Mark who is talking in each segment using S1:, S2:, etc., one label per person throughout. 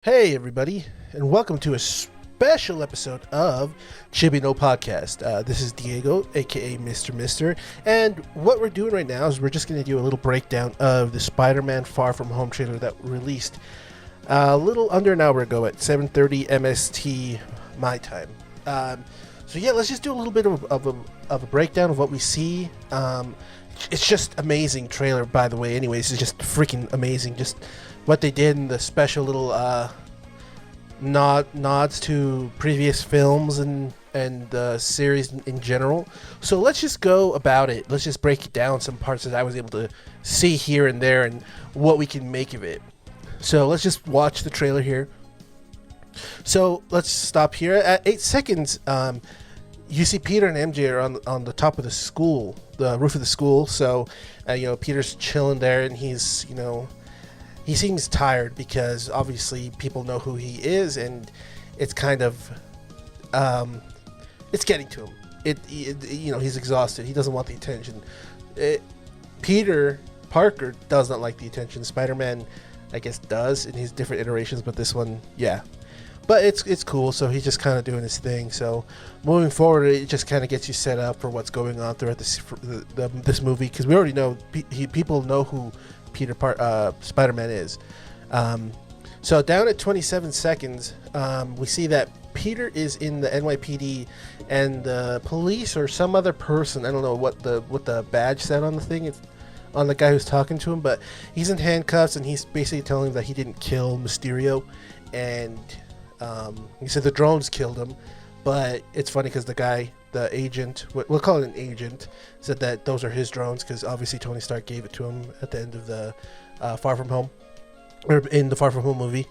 S1: Hey everybody, and welcome to a special episode of Chibi No Podcast. This is Diego, aka Mr. Mister, and what we're doing right now is we're just going to do a little breakdown of the Spider-Man Far From Home trailer that released a little under an hour ago at 7:30 MST my time. So yeah, let's just do a little bit of a breakdown of what we see. It's just amazing trailer, by the way. Anyways, it's just freaking amazing. Just what they did in the special little nods to previous films and series in general. So let's just go about it. Let's just break down some parts that I was able to see here and there and what we can make of it. So let's just watch the trailer here. So let's stop here at 8 seconds. You see Peter and MJ are on the top of the school, the roof of the school. So Peter's chilling there, and he's he seems tired because obviously people know who he is, and it's kind of it's getting to him. He's exhausted. He doesn't want the attention. Peter Parker does not like the attention. Spider-Man, I guess, does in his different iterations, but this one, yeah. But it's cool, so he's just kind of doing his thing. So moving forward, it just kind of gets you set up for what's going on throughout this movie, because we already know people know who Spider-Man is. So down at 27 seconds, we see that Peter is in the NYPD, and the police or some other person, I don't know what the badge said on the thing, it's on the guy who's talking to him, but he's in handcuffs, and he's basically telling him that he didn't kill Mysterio, and he said the drones killed him. But it's funny because the agent, we'll call it an agent, said that those are his drones because obviously Tony Stark gave it to him at the end of the Far From Home, or in the Far From Home movie.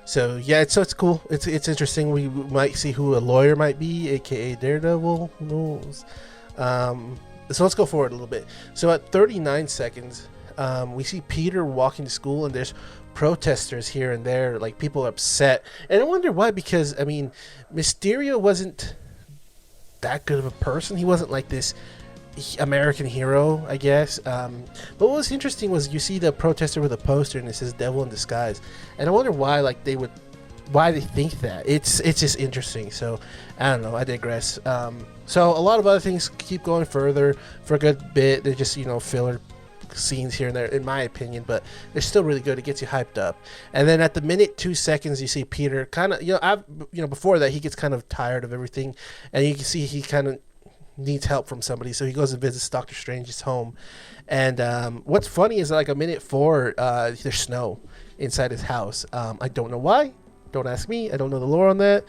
S1: So yeah, it's cool. It's interesting. We might see who a lawyer might be, aka Daredevil. Who knows? So let's go forward a little bit. So at 39 seconds, we see Peter walking to school, and there's protesters here and there, like people are upset, and I wonder why, because I mean Mysterio wasn't that good of a person. He wasn't like this American hero, I guess, but what was interesting was you see the protester with a poster and it says devil in disguise, and I wonder why why they think that. It's just interesting. So I don't know, I digress. So a lot of other things keep going further for a good bit. They're just filler scenes here and there, in my opinion, but they're still really good. It gets you hyped up. And then at the minute 2 seconds, you see Peter kind of before that he gets kind of tired of everything, and you can see he kind of needs help from somebody, so he goes and visits Doctor Strange's home. And what's funny is like a minute 4, there's snow inside his house. I don't know why, don't ask me, I don't know the lore on that,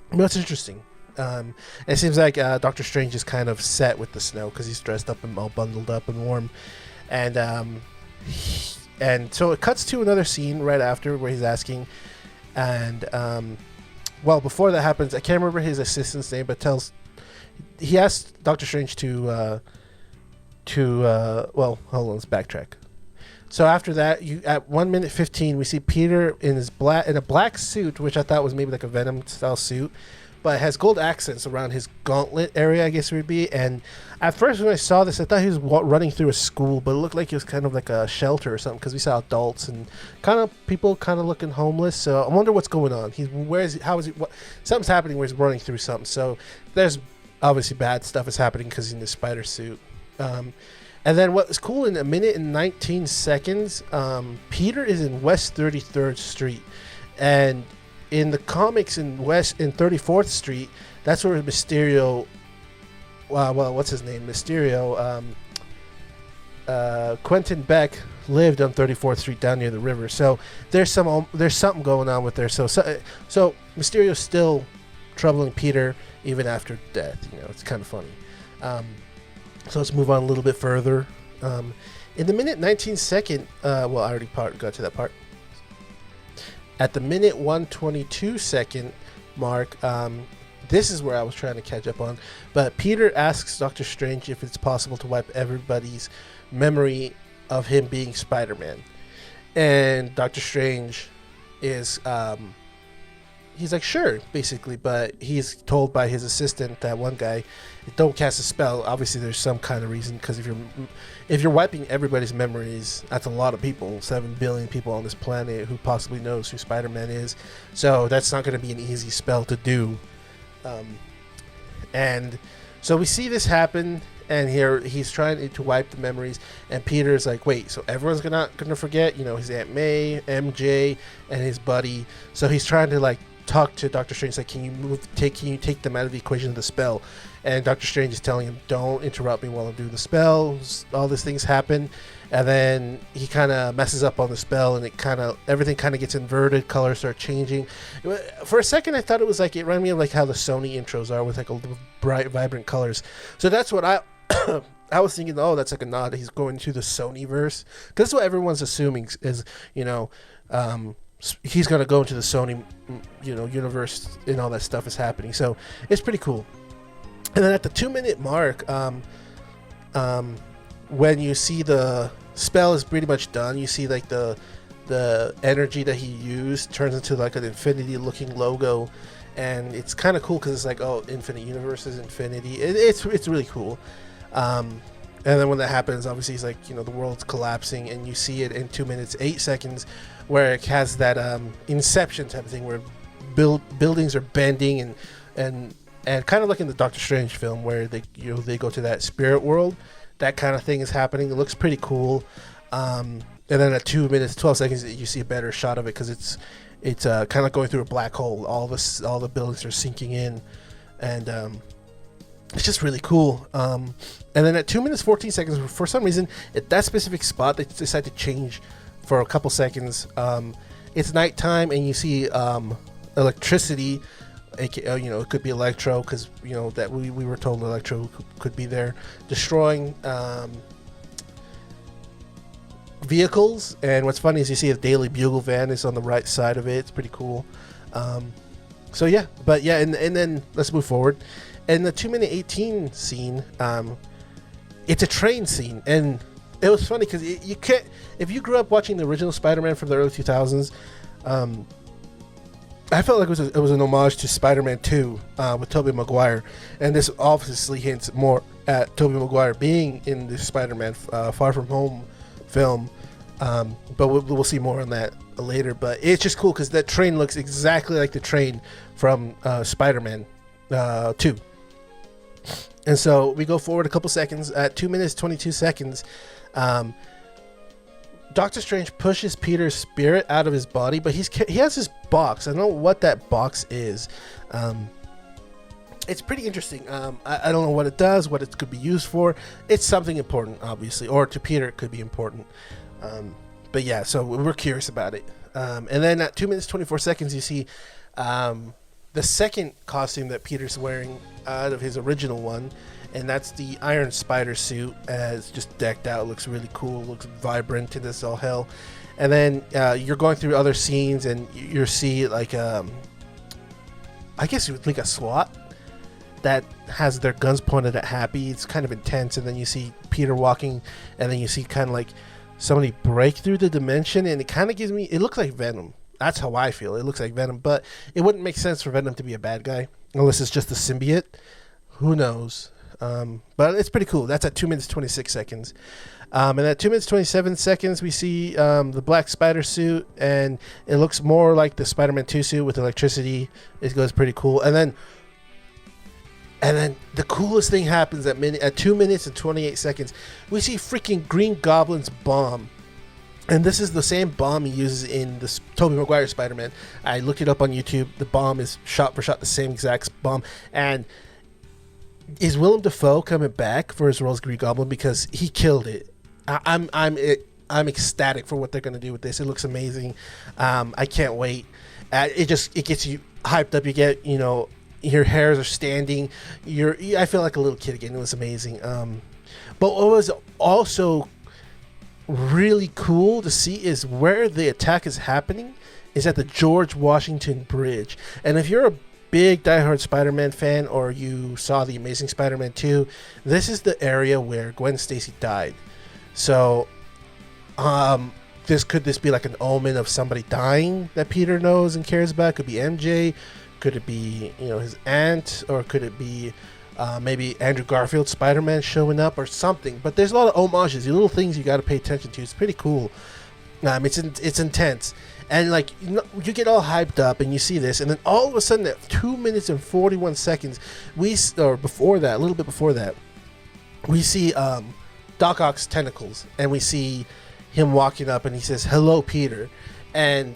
S1: but it's interesting. It seems like Doctor Strange is kind of set with the snow because he's dressed up and all bundled up and warm. And so it cuts to another scene right after where he's asking, and well, before that happens, I can't remember his assistant's name, but he asks Doctor Strange to well, hold on, let's backtrack. So after that, at 1:15, we see Peter in a black suit, which I thought was maybe like a Venom style suit, but it has gold accents around his gauntlet area, I guess it would be. And at first when I saw this, I thought he was running through a school, but it looked like it was kind of like a shelter or something, because we saw adults and people looking homeless. So I wonder what's going on. Something's happening where he's running through something. So there's obviously bad stuff is happening because he's in the spider suit. And then what was cool, in a minute and 19 seconds, Peter is in West 33rd Street, and in the comics in 34th Street, that's where Mysterio, well, what's his name? Mysterio, Quentin Beck lived on 34th Street down near the river. So there's something going on with there. So Mysterio's still troubling Peter even after death. It's kind of funny. So let's move on a little bit further. In the minute 19 second, well, I already got to that part. At the minute 1:22 second mark, this is where I was trying to catch up on, but Peter asks Doctor Strange if it's possible to wipe everybody's memory of him being Spider-Man, and Doctor Strange is he's like, sure, basically, but he's told by his assistant, that one guy, don't cast a spell. Obviously, there's some kind of reason, because if you're wiping everybody's memories, that's a lot of people, 7 billion people on this planet who possibly knows who Spider-Man is. So that's not going to be an easy spell to do. And so we see this happen, and here he's trying to wipe the memories, and Peter's like, wait, so everyone's gonna forget, his Aunt May, MJ, and his buddy. So he's trying to like talk to Doctor Strange, like, can you take them out of the equation of the spell? And Doctor Strange is telling him, don't interrupt me while I'm doing the spells. All these things happen, and then he kind of messes up on the spell, and everything kind of gets inverted. Colors start changing. For a second, I thought it reminded me of like how the Sony intros are, with like a bright, vibrant colors. So that's what I was thinking. Oh, that's like a nod. He's going to the Sony verse, because that's what everyone's assuming is, he's going to go into the Sony, universe, and all that stuff is happening. So it's pretty cool. And then at the 2-minute mark, when you see the spell is pretty much done, you see like the energy that he used turns into like an infinity looking logo, and it's kind of cool because it's like, oh, Infinite Universe is infinity. It's really cool. And then when that happens, obviously he's like, the world's collapsing, and you see it in 2 minutes 8 seconds, where it has that Inception type of thing, where buildings are bending and kind of like in the Doctor Strange film, where they go to that spirit world. That kind of thing is happening. It looks pretty cool. And then at 2 minutes 12 seconds, you see a better shot of it, because it's kind of going through a black hole. All the buildings are sinking in, and it's just really cool. And then at 2 minutes 14 seconds, for some reason, at that specific spot, they decide to change for a couple seconds. It's nighttime, and you see electricity. It could be Electro, because that we were told Electro could be there, destroying vehicles. And what's funny is you see a Daily Bugle van is on the right side of it. It's pretty cool. So yeah, and then let's move forward. In the 2-minute 18 scene, it's a train scene, and it was funny because you can't, if you grew up watching the original Spider-Man from the early 2000s. I felt like it was an homage to Spider-Man 2 with Tobey Maguire, and this obviously hints more at Tobey Maguire being in the Spider-Man Far From Home film, but we'll see more on that later. But it's just cool because that train looks exactly like the train from Spider-Man 2. And so we go forward a couple seconds. At 2 minutes 22 seconds, Doctor Strange pushes Peter's spirit out of his body, but he has this box. I don't know what that box is. It's pretty interesting. I don't know what it does, what it could be used for. It's something important, obviously, or to Peter it could be important. But yeah, so we're curious about it. And then at 2 minutes 24 seconds, you see the second costume that Peter's wearing out of his original one, and that's the Iron Spider suit. It's just decked out, looks really cool, looks vibrant, and this all hell. And then you're going through other scenes, and you see like I guess you would think a SWAT that has their guns pointed at Happy. It's kind of intense. And then you see Peter walking, and then you see kind of like somebody break through the dimension, and it kind of it looks like Venom. That's how I feel. It looks like Venom, but it wouldn't make sense for Venom to be a bad guy unless it's just a symbiote. Who knows? But it's pretty cool. That's at 2 minutes 26 seconds. And at 2 minutes 27 seconds, we see the black spider suit, and it looks more like the Spider-Man 2 suit with electricity. It goes pretty cool. And then the coolest thing happens at 2 minutes and 28 seconds. We see freaking Green Goblin's bomb. And this is the same bomb he uses in the Tobey Maguire Spider-Man. I looked it up on YouTube. The bomb is shot for shot the same exact bomb. And is Willem Dafoe coming back for his role as Green Goblin? Because he killed it. I'm ecstatic for what they're going to do with this. It looks amazing. I can't wait. It gets you hyped up. You get, your hairs are standing. I feel like a little kid again. It was amazing. But what was also really cool to see is where the attack is happening is at the George Washington Bridge. And if you're a big diehard Spider-Man fan, or you saw the Amazing Spider-Man 2, this is the area where Gwen Stacy died. So could this be like an omen of somebody dying that Peter knows and cares about? Could be MJ, could it be his aunt, or could it be maybe Andrew Garfield Spider-Man showing up or something? But there's a lot of homages, the little things you got to pay attention to. It's pretty cool. It's intense, and like you get all hyped up and you see this, and then all of a sudden at 2 minutes and 41 seconds, a little bit before that, we see Doc Ock's tentacles, and we see him walking up, and he says, "Hello, Peter," and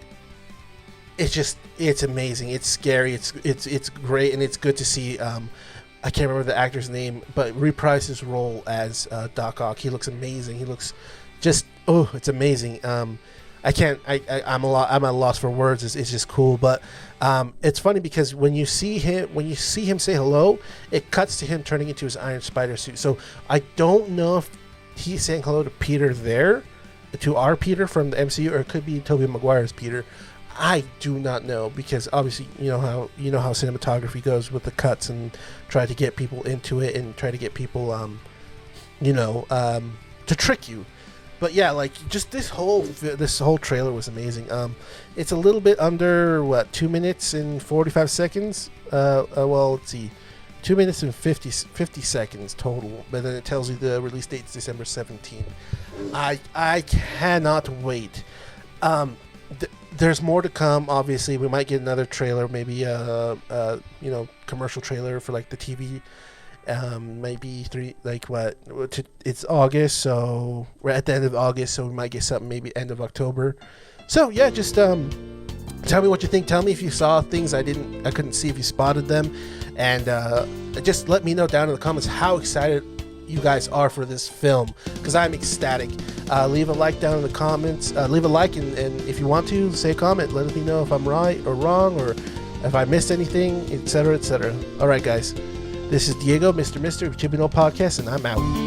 S1: it's amazing. It's scary. It's great, and it's good to see. I can't remember the actor's name, but reprise his role as Doc Ock. He looks amazing. He looks it's amazing. I'm at a loss for words. It's just cool, but it's funny because when you see him say hello, it cuts to him turning into his Iron Spider suit. So I don't know if he's saying hello to Peter there, to our Peter from the MCU, or it could be Tobey Maguire's Peter. I do not know, because obviously you know how cinematography goes with the cuts and try to get people into it and try to get people to trick you. But yeah, like just this whole trailer was amazing. It's a little bit under 2 minutes and 45 seconds. Well, let's see, 2 minutes and 50 seconds total. But then it tells you the release date is December 17th. I cannot wait. There's more to come. Obviously, we might get another trailer, maybe commercial trailer for like the TV. Maybe it's August, so we're at the end of August, so we might get something maybe end of October. So yeah, just tell me what you think. Tell me if you saw things I couldn't see, if you spotted them, and just let me know down in the comments how excited you guys are for this film, because I'm ecstatic. Leave a like down in the comments. Leave a like, and if you want to, say a comment. Let me know if I'm right or wrong, or if I missed anything, etc., etc. All right, guys. This is Diego, Mr. of Chibi Podcast, and I'm out.